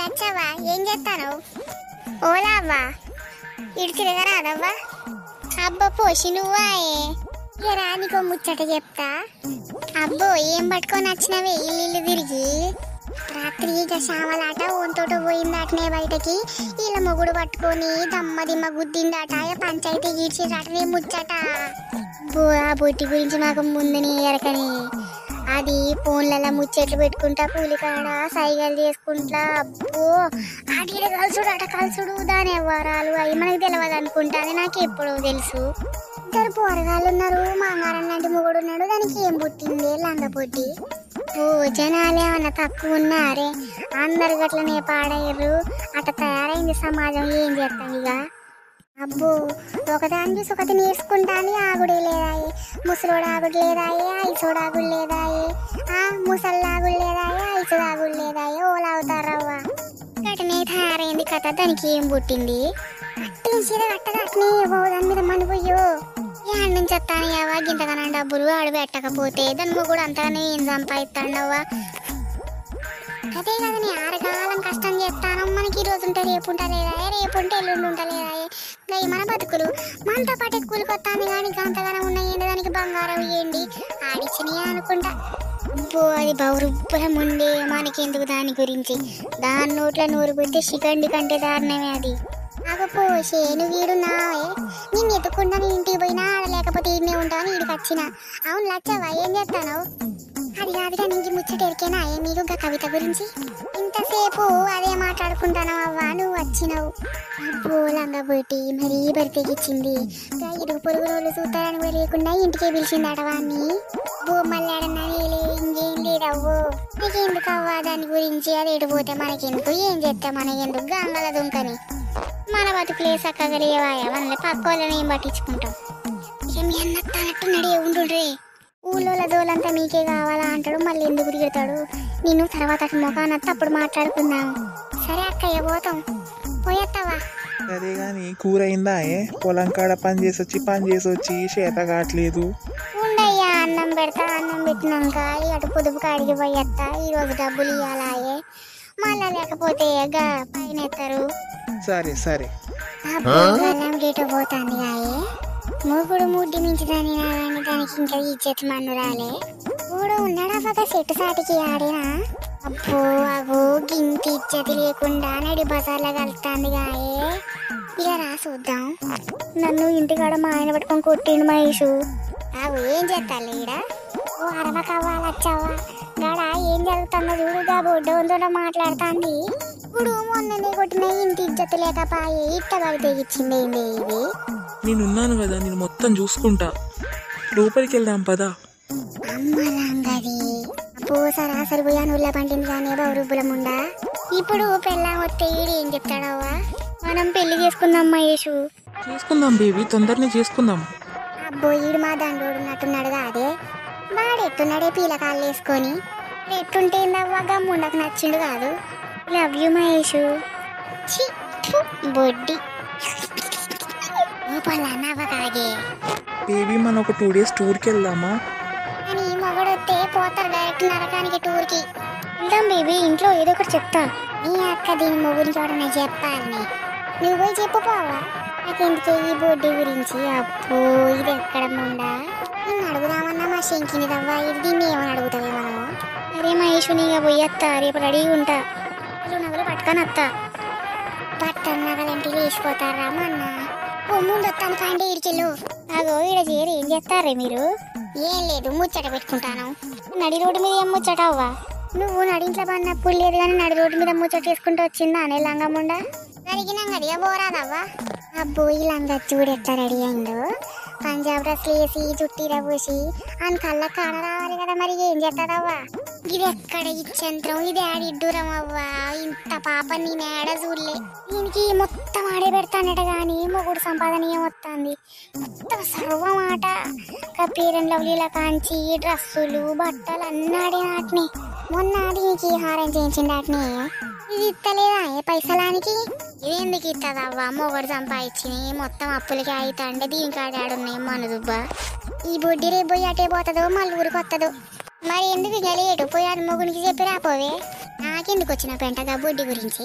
లచ్చవ్వా ఏం చేస్తాను? ఓలా అవ్వా ఇటు తిరగరాదవ్వా. అబ్బా పోసి నువ్వాయే ఇరా నీకో ముచ్చట చెప్తా. అబ్బో ఏం పట్టుకొని వచ్చినవే ఇల్లు తిరిగి? రాత్రి ఇక శామలాట ఓంతోట పోయిందాటనే బయటకి. వీళ్ళ మొగుడు పట్టుకొని దమ్మ దిమ్మ గుద్దిందాట. పంచాయతీ గీడ్చిరాటనే ముచ్చట. ఆ బొట్టి గురించి నాకు ముందుని ఎరకని. అది ఫోన్లలో ముచ్చట్లు పెట్టుకుంటా కూలికాడ సైగలు చేసుకుంటా. అబ్బో ఆడిడ కలుసుడు అట కలుసుడు దాని వ్యవహారాలు అవి మనకు తెలియదు అనుకుంటా. అది నాకు ఎప్పుడో తెలుసు. ఇద్దరు పోరగాళ్ళు ఉన్నారు. మాంగారం లాంటి మొగుడు ఉన్నాడు. దానికి ఏం పుట్టింది లంగ పొట్టి. ఓ జనాలు ఏమన్నా తక్కువ ఉన్నారే, అందరు గట్లనే పాడయ్యారు. అట్లా తయారైంది సమాజం. ఏం చేస్తాం ఇక? అబ్బో ఒకదాని చూసి ఒకటి నేర్చుకుంటాను. ఆగుడే లేదాయే, ముసలోడు ఆగుడు లేదాయే, ఐసోడు ఆగుడు లేదాయే, ముసళ్ళు ఆగుడు లేదాయే, ఐసుడు ఆగుడు లేదాయే. ఓలా అవుతారవ్వా. గటనే తయారైంది కథ. దానికి ఏం పుట్టింది? అట్టించేది కట్టదు అట్నే దాని మీద మనిపోయో. యాడ్ నుంచి వస్తాను యావా గింతగానే డబ్బులు ఆడు పెట్టకపోతే. దాని కూడా అంతగానే ఏం సంపాదిస్తాడవ్వా. అదే కదా నీ ఆరకాలం కష్టం చేస్తాను. మనకి ఈ రోజు ఉంటే రేపు ఉంటా లేదా, రేపు ఉంటే ఎల్లుండి ఉంటా లేదా. గవి మన బతుకులు. మనతో పాటు కూలికి వస్తాను కానీ అంతగానం ఉన్నాయి. దానికి బంగారం ఇవ్వండి ఆడిచ్చినాయా అనుకుంటా. అబ్బో అది బౌరుబ్బరం ఉండే. మనకెందుకు దాని గురించి? దాని నోట్లో నూరు పెడితే శిఖండి కంటే దారుణమే అది. అగపోసే నువ్వు వీడున్నావే. నేను ఎత్తుకుండా నేను ఇంటికి పోయినా లేకపోతే ఈడనే ఉంటాను. ఈడికి వచ్చిన. అవును లచ్చవ్వా ఏం చేస్తాను? అది కాదుగా నీకు ముచ్చట ఎరికేనా మీరు ఇంకా కవిత గురించి? ఇంతసేపు అదే మాట్లాడుకుంటాను అవ్వా నువ్వు వచ్చినావు. అబ్బో లంగబోటి మరీ బరితెగిచ్చింది. ఇరుగు పొరుగు రోజులు చూస్తారని కూడా లేకుండా ఇంటికే పిలిచింది అటవాన్ని. బొమ్మల్లాడన్నా ఇంకేం లేదవ్వు. నీకెందుకు అవ్వా దాని గురించి? అది ఎడిపోతే మనకెందుకు? ఏం చేస్తా మనకెందుకు? గంగల దుంకని మన బతుకులే చక్కగా లేవాయా? మనల్ని పక్క వాళ్ళని ఏం పట్టించుకుంటాం? ఇక మీ అన్నట్టు నడే ఉండుండ్రే. ఊళ్ళో దోలంతా మీకే కావాలా అంటాడు. మళ్ళీ ఎందుకు తిడతాడు? నేను తర్వాత మొఖానత్త అప్పుడు మాట్లాడుకుందాం. సరే అక్కయ్య పోతాం. పోయేస్తావా? సరే గాని కూర అయిందా? పొలం కాడ పని చేసి వచ్చి చేత కావట్లేదు. ఉండయ్యా అన్నం పెడతా. అన్నం పెట్టినాక అటు పొదుపు కాడికి పోయేస్తా. ఈరోజు డబ్బులు ఇవ్వాలాయే. మళ్ళా లేకపోతే పైన ఎత్తారు. సరే సరే డేటో పోతాంది కాయే. మూగుడు ముడ్డి మించుదాని నాని దానికి ఇంకా ఇచ్చేది మన్ను రాలే. మూడు ఉన్నాడా బాగా చెట్టు సాటికి ఆడేనా? అబ్బో అగో గింతి ఇచ్చేది లేకుండా నడి బజార్లో కలుపుతాంది కాయే. ఇక రా చూద్దాం. నన్ను ఇంటికాడ మా ఆయన పట్టుకొని కొట్టిండు మహేషు. అవు ఏం చేస్తాను ఈడ? ఓ అరవ కావాలచ్చావా గాడ ఏం జరుగుతుందో చూడుగా. బొడ్డ ఉందో మాట్లాడుతాంది. ఇప్పుడు మొన్ననే కొట్టిన ఇంటి ఇజ్జత్ లేకపాయే ఇట్ట పడితే ఇచ్చింది ఏంది ఇది? నేనున్నాను కదా, నేను మొత్తం చూసుకుంటా. లోపలికి వెళ్దాం పదా. అమ్మలాంగది అబ్బో సరాసరి పోయాను ఉల్ల పండింది కానీ బౌరుబ్బులముండా. ఇప్పుడు పెళ్ళాం వస్తే ఈడు ఏం చెప్తాడవ్వా? మనం పెళ్లి చేసుకుందాం మహేషు. చేసుకుందాం బేబీ, తొందరనే చేసుకుందాం. అబ్బో ఈడు మా దండోడు ఉన్నట్టున్నాడుగా. అదే వాడెట్టున్నాడే పీలకాళ్ళు వేసుకొని. ఎట్టుంటే ఏందవ్వా గమ్ముండకు నచ్చిండు కాదు. Love you Mahesh. బొడ్డి నవ్వకాగే. బేబీ మనం ఒక 2 days టూర్కి వెళ్దామా? అని మొగడొస్తే పోతారు డైరెక్ట్ నరకానికి టూర్కి. వెళ్దాం బేబీ, ఇంట్లో ఏదో ఒకటి చెప్తా. నీ అక్క దీని మొగుని చూడనే చెప్పాలని నువ్వు పోయి చెప్పు పోవా. నాకెందుకే ఈ బొడ్డి గురించి? అబ్బో ఇది ఎక్కడ ముండా? నిన్ను అడుగుదామన్నా మా శంకిని తవ్వా. ఇది దీన్ని ఏమని అడుగుతావే మనము? అరే మహేషు నీగా పోయేస్తా. రేపు రెడీగా ఉంటా. నగలు పట్టుకొని వస్తా. బట్టలు నగలంటే లేచిపోతారా మా అన్న? ఓ ముందు వస్తాను పాండే ఇడికెళ్ళు. అగో ఈడ చేరి ఏం చేస్తారే మీరు? ఏం లేదు ముచ్చట పెట్టుకుంటాను. నడి రోడ్డు మీద ఏం ముచ్చట అవ్వా? నువ్వు నడింట్లో పడినప్పుడు లేదు కానీ నడి రోడ్డు మీద ముచ్చట వేసుకుంటూ వచ్చిందా అనే లంగముండా? అడిగినాం కదా పోరాదవ్వా. అబ్బో ఈ లంగ చూడు ఎట్లా రెడీ అయిందో. పంజాబ్ డ్రెస్లు వేసి జుట్టీరా పోసి అని కళ్ళ కాడ రావాలి కదా. మరి ఏం చేస్తాడవ్వా? ఇది ఎక్కడ ఇచ్చంత్రం? ఇది ఆడిడ్డూరం అవ్వా. ఇంత పాప నేను ఏడ చూడలే. దీనికి మొత్తం ఆడే పెడతానట గాని మొగుడు సంపాదన ఏమొస్తుంది? మొత్తం సర్వమాట పేరెంట్ లవ్లీల కాంచి డ్రస్సులు బట్టలు అన్నాడే నాటిని. మొన్న దీనికి హారం చేయించింది అట్నే. ఇది ఇస్తలేదా పైసలానికి? ఇదేందుకు ఇస్తుందవ్వా? మొగడు సంపాదించి మొత్తం అప్పులకి అవుతాండే దీనికి ఆడాడున్నాయి మనుదుబ్బా. ఈ బొడ్డి రేపు పోయి అటే పోతుందో మళ్ళీ ఊరికి వస్తుందో. మరి ఎందుకు గలేటు పోయి అది మొగునికి చెప్పి రాపోవే. కిందకి వచ్చిన పెంటగా బుడ్డి గురించి